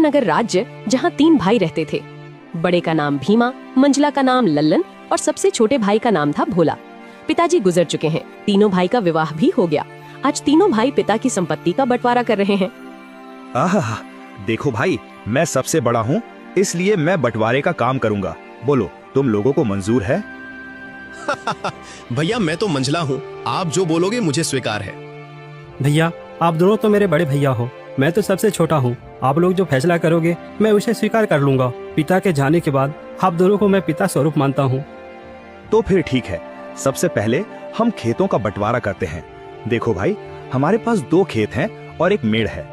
नगर राज्य, जहाँ 3 भाई रहते थे। बड़े का नाम भीमा, मंझला का नाम लल्लन और सबसे छोटे भाई का नाम था भोला। पिताजी गुजर चुके हैं, तीनों भाई का विवाह भी हो गया। आज तीनों भाई पिता की संपत्ति का बंटवारा कर रहे हैं। आहा, देखो भाई, मैं सबसे बड़ा हूँ, इसलिए मैं बंटवारे का काम करूँगा। बोलो, तुम लोगों को मंजूर है? भैया मैं तो मंझला हूँ, आप जो बोलोगे मुझे स्वीकार है। भैया आप दोनों तो मेरे बड़े भैया हो, मैं तो सबसे छोटा हूँ। आप लोग जो फैसला करोगे मैं उसे स्वीकार कर लूंगा। पिता के जाने के बाद आप दोनों को मैं पिता स्वरूप मानता हूँ। तो फिर ठीक है, सबसे पहले हम खेतों का बंटवारा करते हैं। देखो भाई, हमारे पास 2 खेत हैं और एक मेड़ है।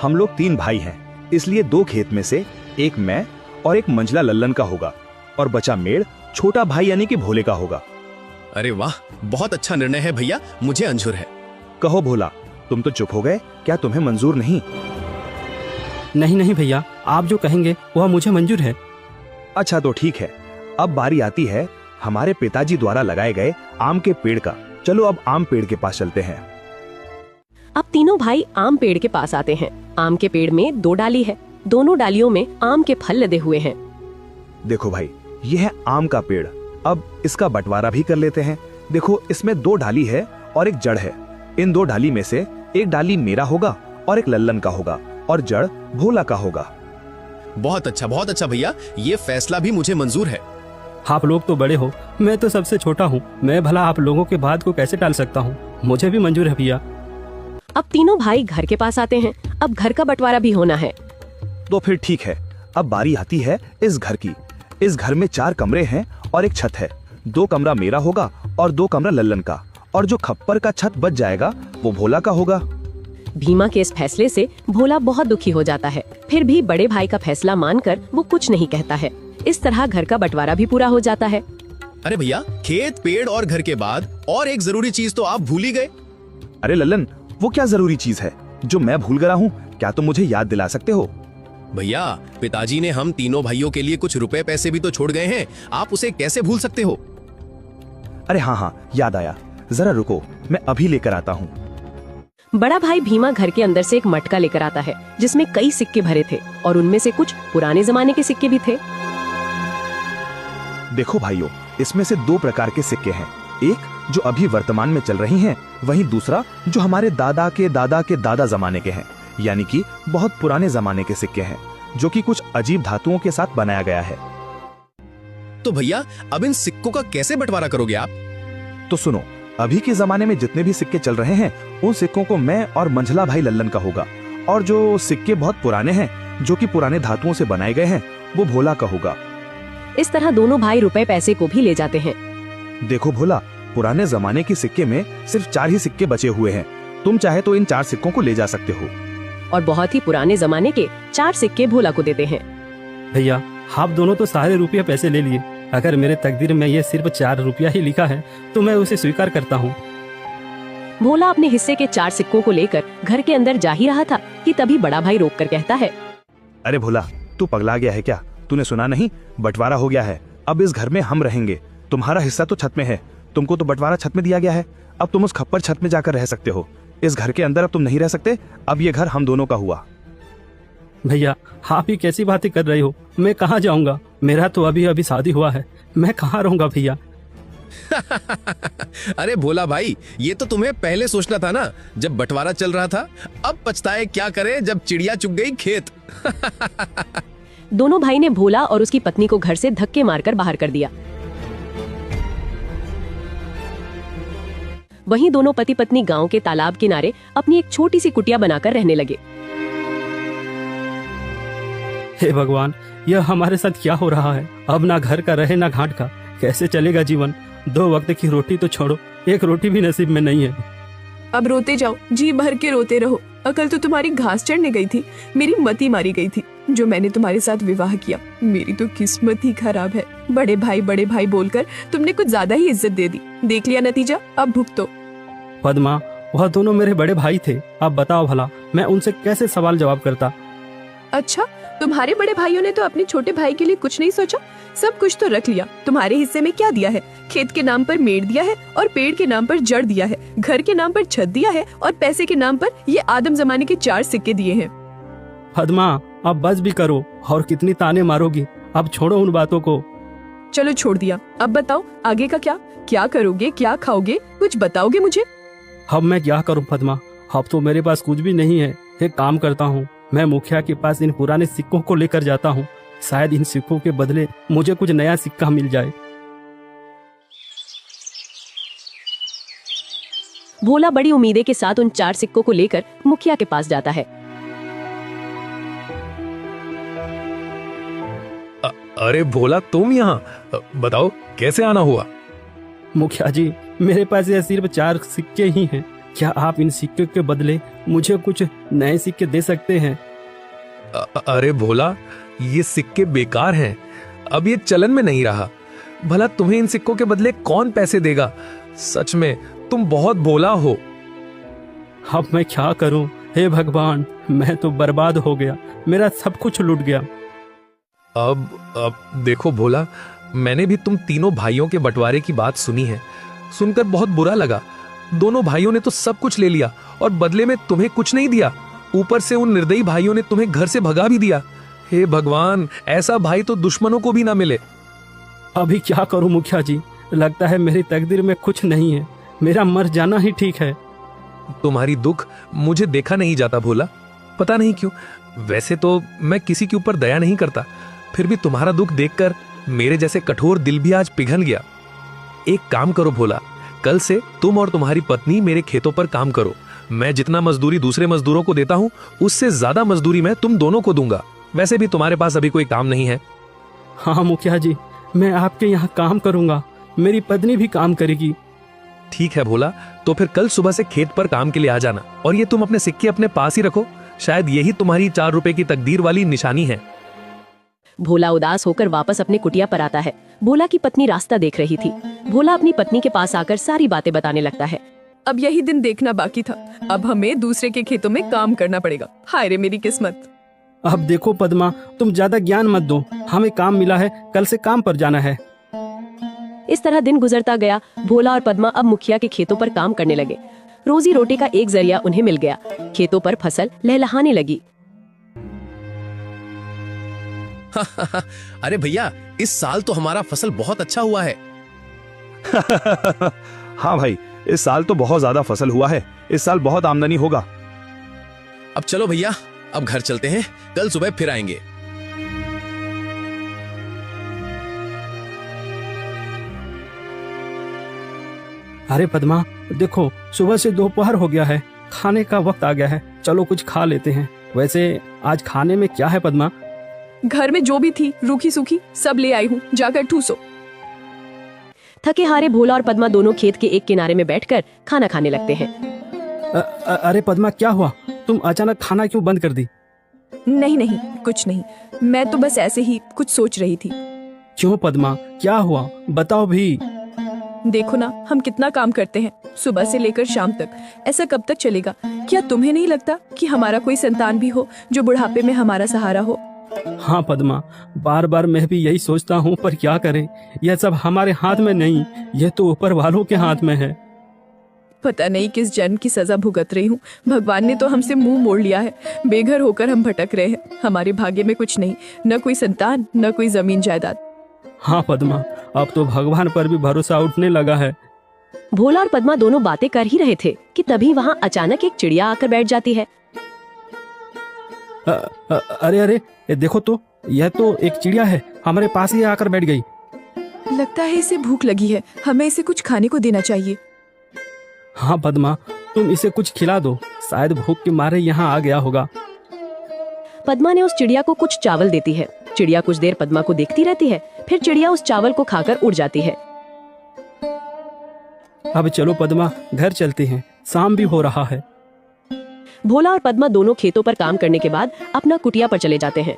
हम लोग 3 भाई हैं, इसलिए 2 खेत में से एक मैं और एक मंझला लल्लन का होगा और बचा मेड़ छोटा भाई यानी कि भोले का होगा। अरे वाह, बहुत अच्छा निर्णय है भैया, मुझे मंजूर है। कहो भोला, तुम तो चुप हो गए, क्या तुम्हें मंजूर नहीं? नहीं नहीं भैया, आप जो कहेंगे वह मुझे मंजूर है। अच्छा तो ठीक है, अब बारी आती है हमारे पिताजी द्वारा लगाए गए आम के पेड़ का। चलो अब आम पेड़ के पास चलते हैं। अब तीनों भाई आम पेड़ के पास आते हैं। आम के पेड़ में 2 डाली है, दोनों डालियों में आम के फल लदे हुए हैं। देखो भाई, यह है आम का पेड़। अब इसका बंटवारा भी कर लेते हैं। देखो, इसमें 2 डाली है और एक जड़ है। इन 2 डाली में से एक डाली मेरा होगा और एक लल्लन का होगा और जड़ भोला का होगा। बहुत अच्छा भैया, ये फैसला भी मुझे मंजूर है। आप लोग तो बड़े हो, मैं तो सबसे छोटा हूँ। मैं भला आप लोगों के बात को कैसे टाल सकता हूँ? मुझे भी मंजूर है भैया। अब तीनों भाई घर के पास आते हैं। अब घर का बंटवारा भी होना है। तो फिर ठीक है, अब बारी आती है इस घर की। इस घर में 4 कमरे हैं और एक छत है। 2 कमरा मेरा होगा और 2 कमरा लल्लन का, और जो खप्पर का छत बच जाएगा वो भोला का होगा। भीमा के इस फैसले से भोला बहुत दुखी हो जाता है, फिर भी बड़े भाई का फैसला मानकर वो कुछ नहीं कहता है। इस तरह घर का बंटवारा भी पूरा हो जाता है। अरे भैया, खेत, पेड़ और घर के बाद और एक जरूरी चीज तो आप भूल ही गए। अरे लल्लन, वो क्या जरूरी चीज है जो मैं भूल गया हूँ? क्या तुम मुझे याद दिला सकते हो? भैया, पिताजी ने हम तीनों भाइयों के लिए कुछ रुपए पैसे भी तो छोड़ गए हैं, आप उसे कैसे भूल सकते हो? अरे हाँ, याद आया, जरा रुको, मैं अभी लेकर आता हूँ। बड़ा भाई भीमा घर के अंदर से एक मटका लेकर आता है, जिसमें कई सिक्के भरे थे और उनमें से कुछ पुराने जमाने के सिक्के भी थे। देखो भाइयों, इसमें से 2 प्रकार के सिक्के हैं। एक जो अभी वर्तमान में चल रही हैं, वहीं दूसरा जो हमारे दादा के दादा जमाने के हैं, यानी कि बहुत पुराने जमाने के सिक्के हैं, जो कि कुछ अजीब धातुओं के साथ बनाया गया है। तो भैया, अब इन सिक्कों का कैसे बंटवारा करोगे आप? तो सुनो, अभी के जमाने में जितने भी सिक्के चल रहे हैं, उन सिक्कों को मैं और मंझला भाई लल्लन का होगा, और जो सिक्के बहुत पुराने हैं, जो कि पुराने धातुओं से बनाए गए हैं, वो भोला का होगा। इस तरह दोनों भाई रुपए पैसे को भी ले जाते हैं। देखो भोला, पुराने जमाने के सिक्के में सिर्फ 4 ही सिक्के बचे हुए हैं। तुम चाहे तो इन 4 सिक्कों को ले जा सकते हो। और बहुत ही पुराने जमाने के 4 सिक्के भोला को देते हैं। भैया आप दोनों तो सारे रुपया पैसे ले लिए। अगर मेरे तकदीर में ये सिर्फ 4 रुपया ही लिखा है तो मैं उसे स्वीकार करता हूँ। भोला अपने हिस्से के 4 सिक्कों को लेकर घर के अंदर जा ही रहा था कि तभी बड़ा भाई रोक कर कहता है, अरे भोला, तू पगला गया है क्या? तूने सुना नहीं? बंटवारा हो गया है। अब इस घर में हम रहेंगे। तुम्हारा हिस्सा तो छत में है, तुमको तो बंटवारा छत में दिया गया है। अब तुम उस खप्पर छत में जाकर रह सकते हो। इस घर के अंदर अब तुम नहीं रह सकते। अब ये घर हम दोनों का हुआ। भैया आप ही कैसी बातें कर रही हो? मैं कहाँ जाऊँगा? मेरा तो अभी अभी शादी हुआ है, मैं कहाँ रहूँगा भैया? अरे भोला भाई, ये तो तुम्हें पहले सोचना था ना, जब बंटवारा चल रहा था। अब पछताए क्या करे जब चिड़िया चुग गई खेत। दोनों भाई ने भोला और उसकी पत्नी को घर से धक्के मारकर बाहर कर दिया। वहीं दोनों पति पत्नी गांव के तालाब किनारे अपनी एक छोटी सी कुटिया बनाकर रहने लगे। हे भगवान, यह हमारे साथ क्या हो रहा है? अब ना घर का रहे ना घाट का, कैसे चलेगा जीवन? 2 वक्त की रोटी तो छोड़ो, एक रोटी भी नसीब में नहीं है। अब रोते जाओ, जी भर के रोते रहो। अकल तो तुम्हारी घास चढ़ने गई थी, मेरी मती मारी गई थी जो मैंने तुम्हारे साथ विवाह किया। मेरी तो किस्मत ही खराब है। बड़े भाई बोलकर तुमने कुछ ज्यादा ही इज्जत दे दी। देख लिया नतीजा, अब भुगतो। पद्मा, वह दोनों मेरे बड़े भाई थे। अब बताओ भला मैं उनसे कैसे सवाल जवाब करता? अच्छा, तुम्हारे बड़े भाइयों ने तो अपने छोटे भाई के लिए कुछ नहीं सोचा? सब कुछ तो रख लिया। तुम्हारे हिस्से में क्या दिया है? खेत के नाम पर मेड़ दिया है और पेड़ के नाम पर जड़ दिया है, घर के नाम पर छत दिया है और पैसे के नाम पर ये आदम जमाने के 4 सिक्के दिए हैं। पद्मा, अब बस भी करो, और कितनी ताने मारोगी। अब छोड़ो उन बातों को। चलो छोड़ दिया, अब बताओ आगे का क्या? क्या करोगे, क्या खाओगे, कुछ बताओगे मुझे? अब मैं क्या करूं पद्मा, अब तो मेरे पास कुछ भी नहीं है। एक काम करता हूँ, मैं मुखिया के पास इन पुराने सिक्कों को लेकर जाता हूँ। शायद इन सिक्कों के बदले मुझे कुछ नया सिक्का मिल जाए। भोला बड़ी उम्मीदें के साथ उन 4 सिक्कों को लेकर मुखिया के पास जाता है। अरे भोला, तुम यहाँ? बताओ कैसे आना हुआ? मुखिया जी, मेरे पास ये सिर्फ 4 सिक्के ही हैं। क्या आप इन सिक्के के बदले मुझे कुछ नए सिक्के दे सकते हैं? अरे भोला, ये सिक्के बेकार हैं, अब ये चलन में नहीं रहा। भला तुम्हें इन सिक्कों के बदले कौन पैसे देगा? सच में तुम बहुत भोला हो। अब मैं क्या करूं? हे भगवान, मैं तो बर्बाद हो गया, मेरा सब कुछ लूट गया। अब देखो भोला, मैंने भी तुम तीनों भाइयों के बंटवारे की बात सुनी है। सुनकर बहुत बुरा लगा। दोनों भाइयों ने तो सब कुछ ले लिया और बदले में तुम्हें कुछ नहीं दिया। ऊपर से उन निर्दयी भाइयों ने तुम्हें घर से भगा भी दिया। हे भगवान, ऐसा भाई तो दुश्मनों को भी ना मिले। अभी क्या करूं मुखिया जी, लगता है मेरी तकदीर में कुछ नहीं है। मेरा मर जाना ही ठीक है। तुम्हारी दुख मुझे देखा नहीं जाता भोला, पता नहीं क्यों। वैसे तो मैं किसी के ऊपर दया नहीं करता, फिर भी तुम्हारा दुख देखकर मेरे जैसे कठोर दिल भी आज पिघल गया। एक काम करो भोला, कल से तुम और तुम्हारी पत्नी मेरे खेतों पर काम करो। मैं जितना मजदूरी दूसरे मजदूरों को देता हूँ, उससे ज्यादा मजदूरी मैं तुम दोनों को दूंगा। वैसे भी तुम्हारे पास अभी कोई काम नहीं है। हाँ मुखिया जी, मैं आपके यहाँ काम करूंगा, मेरी पत्नी भी काम करेगी। ठीक है भोला, तो फिर कल सुबह से खेत पर काम के लिए आ जाना। और ये तुम अपने सिक्के अपने पास ही रखो, शायद यही तुम्हारी 4 रुपए की तकदीर वाली निशानी है। भोला उदास होकर वापस अपने कुटिया पर आता है। भोला की पत्नी रास्ता देख रही थी। भोला अपनी पत्नी के पास आकर सारी बातें बताने लगता है। अब यही दिन देखना बाकी था, अब हमें दूसरे के खेतों में काम करना पड़ेगा। हाय रे मेरी किस्मत। अब देखो पद्मा, तुम ज्यादा ज्ञान मत दो, हमें काम मिला है, कल से काम पर जाना है। इस तरह दिन गुजरता गया। भोला और पद्मा अब मुखिया के खेतों पर काम करने लगे। रोजी रोटी का एक जरिया उन्हें मिल गया। खेतों पर फसल लहलहाने लगी। अरे भैया, इस साल तो हमारा फसल बहुत अच्छा हुआ है। हाँ भाई, इस साल तो बहुत ज्यादा फसल हुआ है। इस साल बहुत आमदनी होगा। अब चलो भैया, अब घर चलते हैं, कल सुबह फिर आएंगे। अरे पद्मा, देखो सुबह से दोपहर हो गया है, खाने का वक्त आ गया है। चलो कुछ खा लेते हैं। वैसे आज खाने में क्या है पद्मा? घर में जो भी थी रूखी सूखी सब ले आई हूँ, जाकर ठूसो। थके हारे भोला और पद्मा दोनों खेत के एक किनारे में बैठकर खाना खाने लगते हैं। अरे पद्मा, क्या हुआ? तुम अचानक खाना क्यों बंद कर दी? नहीं नहीं, कुछ नहीं, मैं तो बस ऐसे ही कुछ सोच रही थी। क्यों पद्मा, क्या हुआ? बताओ भी। देखो ना, हम कितना काम करते हैं सुबह से लेकर शाम तक। ऐसा कब तक चलेगा? क्या तुम्हें नहीं लगता कि हमारा कोई संतान भी हो जो बुढ़ापे में हमारा सहारा हो? हाँ पद्मा, बार बार मैं भी यही सोचता हूँ, पर क्या करें, यह सब हमारे हाथ में नहीं, यह तो ऊपर वालों के हाथ में है। पता नहीं किस जन्म की सजा भुगत रही हूँ। भगवान ने तो हमसे मुंह मोड़ लिया है। बेघर होकर हम भटक रहे हैं। हमारे भाग्य में कुछ नहीं, न कोई संतान, न कोई जमीन जायदाद। हाँ पद्मा, अब तो भगवान पर भी भरोसा उठने लगा है। भोला और पद्मा दोनों बातें कर ही रहे थे कि तभी वहाँ अचानक एक चिड़िया आकर बैठ जाती है। अरे अरे, ये देखो तो, यह तो एक चिड़िया है, हमारे पास ही आकर बैठ गई। लगता है इसे भूख लगी है, हमें इसे कुछ खाने को देना चाहिए। हाँ पद्मा, तुम इसे कुछ खिला दो, शायद भूख के मारे यहाँ आ गया होगा। पद्मा ने उस चिड़िया को कुछ चावल देती है। चिड़िया कुछ देर पद्मा को देखती रहती है, फिर चिड़िया उस चावल को खाकर उड़ जाती है। अब चलो पद्मा, घर चलते हैं, शाम भी हो रहा है। भोला और पद्मा दोनों खेतों पर काम करने के बाद अपना कुटिया पर चले जाते हैं।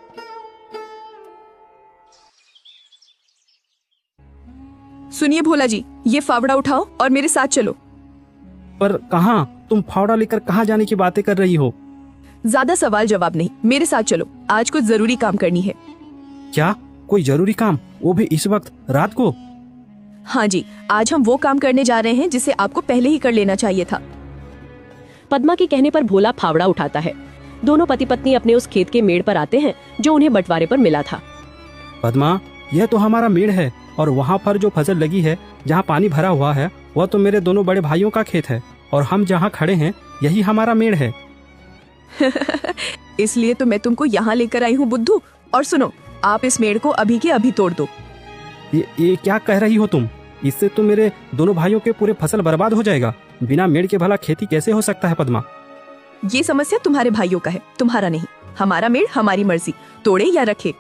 सुनिए भोला जी, ये फावड़ा उठाओ और मेरे साथ चलो। पर कहाँ? तुम फावड़ा लेकर कहाँ जाने की बातें कर रही हो? ज्यादा सवाल जवाब नहीं, मेरे साथ चलो, आज कुछ जरूरी काम करनी है। क्या? कोई जरूरी काम? वो भी इस वक्त रात को? हाँ जी, आज हम वो काम करने जा रहे हैं जिसे आपको पहले ही कर लेना चाहिए था। पद्मा के कहने पर भोला फावड़ा उठाता है। दोनों पति पत्नी अपने उस खेत के मेड़ पर आते हैं जो उन्हें बंटवारे पर मिला था। पद्मा, यह तो हमारा मेड़ है और वहाँ पर जो फसल लगी है, जहाँ पानी भरा हुआ है, वह तो मेरे दोनों बड़े भाइयों का खेत है और हम जहाँ खड़े हैं यही हमारा मेड़ है। इसलिए तो मैं तुमको यहाँ लेकर आई हूँ बुद्धू। और सुनो, आप इस मेड़ को अभी के अभी तोड़ दो। ये क्या कह रही हो तुम? इससे तो मेरे दोनों भाइयों के पूरे फसल बर्बाद हो जाएगा। बिना मेड़ के भला खेती कैसे हो सकता है पद्मा? ये समस्या तुम्हारे भाइयों का है, तुम्हारा नहीं। हमारा मेड़ हमारी मर्जी, तोड़े या रखे।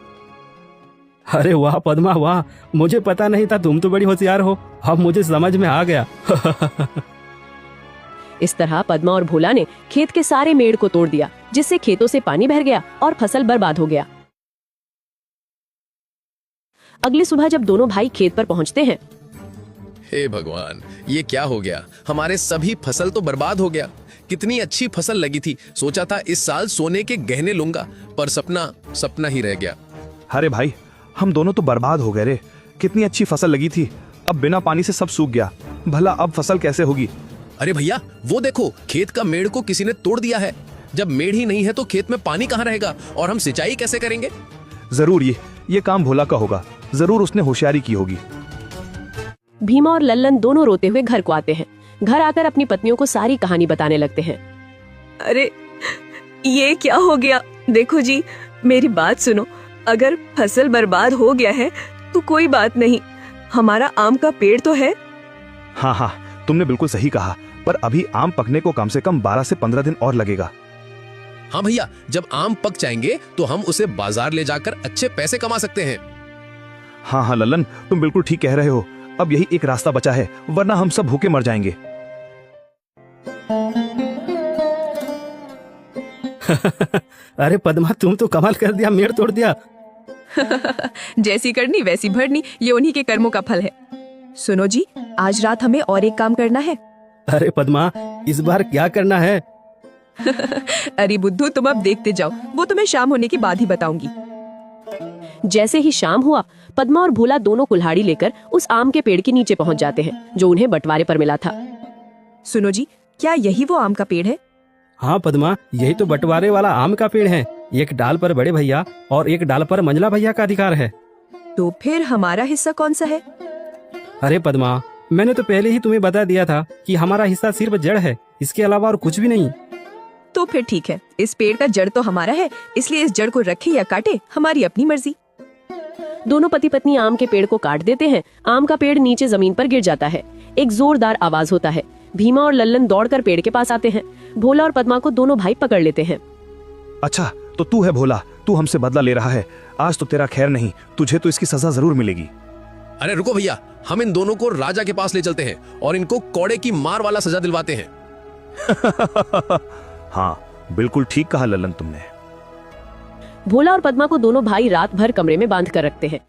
अरे वाह पद्मा वाह, मुझे पता नहीं था, तुम तो बड़ी होशियार हो। अब मुझे समझ में आ गया। इस तरह पद्मा और भोला ने खेत के सारे मेड़ को तोड़ दिया, जिससे खेतों से पानी बह गया और फसल बर्बाद हो गया। अगली सुबह जब दोनों भाई खेत पर पहुंचते हैं, हे भगवान, ये क्या हो गया? हमारे सभी फसल तो बर्बाद हो गया। कितनी अच्छी फसल लगी थी, सोचा था इस साल सोने के गहने लूंगा, पर सपना सपना ही रह गया। अरे भाई, हम दोनों तो बर्बाद हो गए रे। कितनी अच्छी फसल लगी थी, अब बिना पानी से सब सूख गया। भला अब फसल कैसे होगी? अरे भैया, वो देखो, खेत का मेड़ को किसी ने तोड़ दिया है। जब मेड़ ही नहीं है तो खेत में पानी कहाँ रहेगा और हम सिंचाई कैसे करेंगे? जरूर ये काम भोला का होगा। जरूर उसने होशियारी की होगी। भीमा और लल्लन दोनों रोते हुए घर को आते हैं। घर आकर अपनी पत्नियों को सारी कहानी बताने लगते हैं। अरे ये क्या हो गया? देखो जी, मेरी बात सुनो। अगर फसल बर्बाद हो गया है तो कोई बात नहीं, हमारा आम का पेड़ तो है। हाँ, तुमने बिल्कुल सही कहा, पर अभी आम पकने को कम से कम 12 से 15 दिन और लगेगा। हाँ भैया, जब आम पक जाएंगे तो हम उसे बाजार ले जाकर अच्छे पैसे कमा सकते हैं। हाँ लल्लन, तुम बिल्कुल ठीक कह रहे हो। अब यही एक रास्ता बचा है, वरना हम सब भूखे मर जाएंगे। अरे पद्मा, तुम तो कमाल कर दिया, मेड़ तोड़ दिया। जैसी करनी वैसी भरनी, ये उन्हीं के कर्मों का फल है। सुनो जी, आज रात हमें और एक काम करना है। अरे पद्मा, इस बार क्या करना है? अरे बुद्धू, तुम अब देखते जाओ, वो तुम्हें शाम होने के बाद ही बताऊंगी। जैसे ही शाम हुआ, पद्मा और भोला दोनों कुल्हाड़ी लेकर उस आम के पेड़ के नीचे पहुंच जाते हैं जो उन्हें बंटवारे पर मिला था। सुनो जी, क्या यही वो आम का पेड़ है? हाँ पद्मा, यही तो बंटवारे वाला आम का पेड़ है। एक डाल पर बड़े भैया और एक डाल पर मंझला भैया का अधिकार है। तो फिर हमारा हिस्सा कौन सा है? अरे पद्मा, मैंने तो पहले ही तुम्हें बता दिया था कि हमारा हिस्सा सिर्फ जड़ है, इसके अलावा और कुछ भी नहीं। तो फिर ठीक है, इस पेड़ का जड़ तो हमारा है, इसलिए इस जड़ को रखे या काटे हमारी अपनी मर्जी। दोनों पति पत्नी आम के पेड़ को काट देते हैं। आम का पेड़ नीचे जमीन पर गिर जाता है। एक जोरदार आवाज होता है। भीमा और लल्लन दौड़कर पेड़ के पास आते हैं। भोला और पद्मा को दोनों भाई पकड़ लेते हैं। अच्छा, तो तू है भोला, तू हमसे बदला ले रहा है। आज तो तेरा खैर नहीं, तुझे तो इसकी सजा जरूर मिलेगी। अरे रुको भैया, हम इन दोनों को राजा के पास ले चलते हैं और इनको कौड़े की मार वाला सजा दिलवाते हैं। हाँ, बिल्कुल ठीक कहा लल्लन तुमने। भोला और पद्मा को दोनों भाई रात भर कमरे में बांध कर रखते हैं।